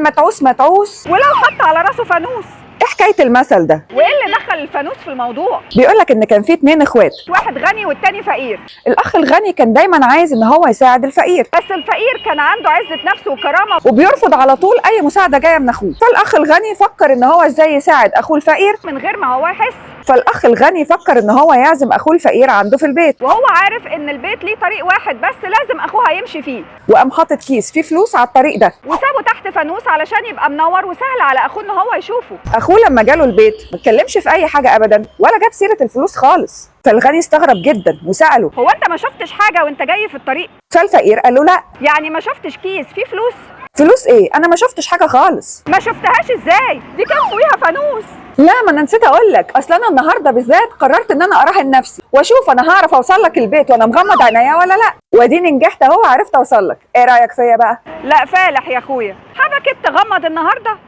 المتعوس متعوس ولو حط على راسه فانوس. ايه حكايه المثل ده؟ وايه اللي دخل الفانوس في الموضوع؟ بيقول لك ان كان في 2 اخوات، واحد غني والتاني فقير. الاخ الغني كان دايما عايز ان هو يساعد الفقير، بس الفقير كان عنده عزة نفس وكرامة وبيرفض على طول اي مساعده جايه من اخوه. فالاخ الغني فكر ان هو ازاي يساعد اخوه الفقير، من غير ما هو يحس. فالاخ الغني فكر ان هو يعزم اخوه الفقير عنده في البيت، وهو عارف ان البيت ليه طريق واحد بس لازم اخوه هيمشي فيه، وقام حاطط كيس فيه فلوس على الطريق ده، وسابه تحت فانوس علشان يبقى منور وسهل على اخوه ان هو يشوفه. اخوه لما جاله البيت ما اتكلمش في اي حاجه ابدا ولا جاب سيره الفلوس خالص. فالغني استغرب جدا وساله، هو انت ما شفتش حاجة وانت جاي في الطريق؟ فالفقير قال له لا. يعني ما شفتش كيس فيه فلوس؟ فلوس ايه؟ انا ما شفتش حاجه خالص. ما شفتهاش ازاي؟ دي كان فوقيها فانوس. لا، ما انا نسيت اقول لك، اصل انا النهارده بالذات قررت ان انا اراهن نفسي واشوف انا هعرف اوصل لك البيت وانا مغمض عينيا ولا لا، واديني نجحت اهو، عرفت اوصل لك. ايه رايك فيا بقى؟ لا فالح يا اخويا، حبكت تغمض النهارده.